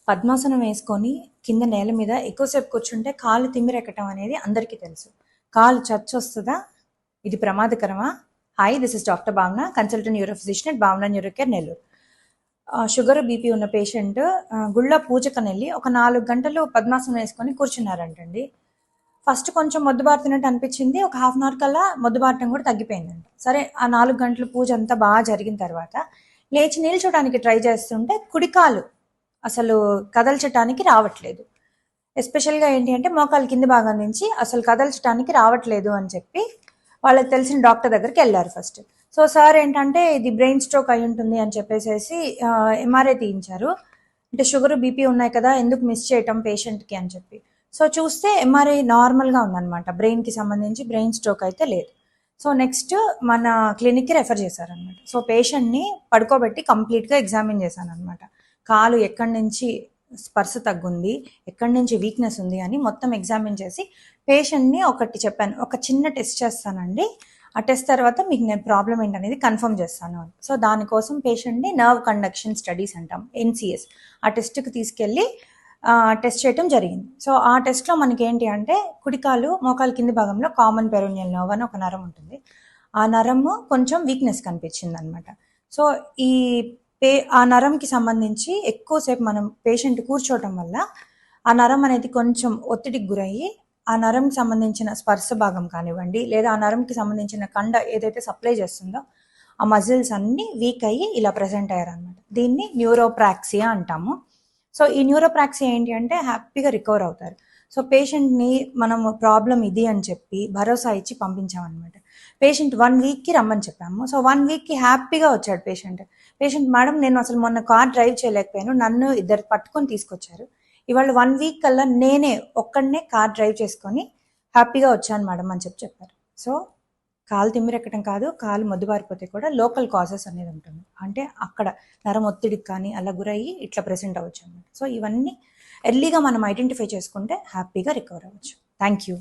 పద్మాసనం వేసుకొని కింద నేల మీద ఎక్కువసేపు కూర్చుంటే కాలు తిమ్మిరెక్కటం అనేది అందరికీ తెలుసు. కాలు చచ్చొస్తుందా? ఇది ప్రమాదకరమా? హాయ్, దిస్ ఇస్ డాక్టర్ భావన, కన్సల్టెంట్ న్యూరో ఫిజిషియన్ అట్ భావన neuro care, Nellore. Sugar BP ఉన్న పేషెంట్ గుళ్ళ పూజకనెళ్ళి ఒక 4 గంటలు పద్మాసనం వేసుకొని కూర్చున్నారంటండి. ఫస్ట్ కొంచెం మొద్దుబారుతున్నట్టు అనిపించింది. ఒక హాఫ్ అన్ అవర్ కల్లా మొద్దుబారటం కూడా తగ్గిపోయిందంట. సరే, ఆ 4 గంటల పూజ అంతా బాగా జరిగిన తర్వాత లేచి నిల్చోడానికి ట్రై చేస్తుంటే కుడికాలు అసలు కదల్చటానికి రావట్లేదు. ఎస్పెషల్గా ఏంటి అంటే మోకాలు కింది భాగం నుంచి అసలు కదల్చడానికి రావట్లేదు అని చెప్పి వాళ్ళకి తెలిసిన డాక్టర్ దగ్గరికి వెళ్ళారు ఫస్ట్. సో సార్ ఏంటంటే ఇది బ్రెయిన్ స్ట్రోక్ అయి ఉంటుంది అని చెప్పేసి ఎంఆర్ఐ తీయించారు. అంటే షుగర్ బీపీ ఉన్నాయి కదా, ఎందుకు మిస్ చేయటం పేషెంట్కి అని చెప్పి. సో చూస్తే ఎంఆర్ఐ నార్మల్గా ఉందన్నమాట. బ్రెయిన్కి సంబంధించి బ్రెయిన్ స్ట్రోక్ అయితే లేదు. సో నెక్స్ట్ మన క్లినిక్కి రెఫర్ చేశారనమాట. సో పేషెంట్ని పడుకోబెట్టి కంప్లీట్గా ఎగ్జామిన్ చేశాను అనమాట. కాలు ఎక్కడి నుంచి స్పర్శ తగ్గుంది, ఎక్కడి నుంచి వీక్నెస్ ఉంది అని మొత్తం ఎగ్జామిన్ చేసి పేషెంట్ని ఒకటి చెప్పాను, ఒక చిన్న టెస్ట్ చేస్తానండి, ఆ టెస్ట్ తర్వాత మీకు నేను ప్రాబ్లం ఏంటనేది కన్ఫర్మ్ చేస్తాను అని. సో దానికోసం పేషెంట్ని నర్వ్ కండక్షన్ స్టడీస్ అంటాం, NCS, ఆ టెస్ట్కి తీసుకెళ్ళి టెస్ట్ చేయటం జరిగింది. సో ఆ టెస్ట్లో మనకి ఏంటి అంటే కుడికాలు మోకాలు కింది భాగంలో కామన్ పెరోనియల్ నర్వ్ అని ఒక నరం ఉంటుంది. ఆ నరము కొంచెం వీక్నెస్ కనిపించింది అనమాట. సో ఆ నరంకి సంబంధించి ఎక్కువసేపు మనం పేషెంట్ కూర్చోవటం వల్ల ఆ నరం అనేది కొంచెం ఒత్తిడికి గురయ్యి ఆ నరంకి సంబంధించిన స్పర్శ భాగం కానివ్వండి, లేదా ఆ నరంకి సంబంధించిన కండ ఏదైతే సప్లై చేస్తుందో ఆ మజిల్స్ అన్నీ వీక్ అయ్యి ఇలా ప్రెసెంట్ అయ్యారనమాట. దీన్ని న్యూరోప్రాక్సియా అంటాము. సో ఈ న్యూరోప్రాక్సియా ఏంటి అంటే హ్యాపీగా రికవర్ అవుతారు. సో పేషెంట్ని మనము ప్రాబ్లం ఇది అని చెప్పి భరోసా ఇచ్చి పంపించామన్నమాట. పేషెంట్ 1 వీక్కి రమ్మని చెప్పాము. సో 1 వీక్కి హ్యాపీగా వచ్చాడు పేషెంట్. మేడం, నేను అసలు మొన్న కార్ డ్రైవ్ చేయలేకపోయాను, నన్ను ఇద్దరు పట్టుకొని తీసుకొచ్చారు. ఇవాళ 1 వీక్ కల్లా నేనే ఒక్కడనే కార్ డ్రైవ్ చేసుకొని హ్యాపీగా వచ్చాను మేడం అని చెప్పారు. సో కాలు తిమ్మిరెక్కడం కాదు, కాలు మొద్దుబారిపోతే కూడా లోకల్ కాజెస్ అనేది ఉంటుంది. అంటే అక్కడ నరం ఒత్తిడికి కానీ అలా గురయ్యి ఇట్లా ప్రెసెంట్ అవ్వచ్చు అనమాట. సో ఇవన్నీ ఎర్లీగా మనం ఐడెంటిఫై చేసుకుంటే హ్యాపీగా రికవర్ అవ్వచ్చు. Thank you.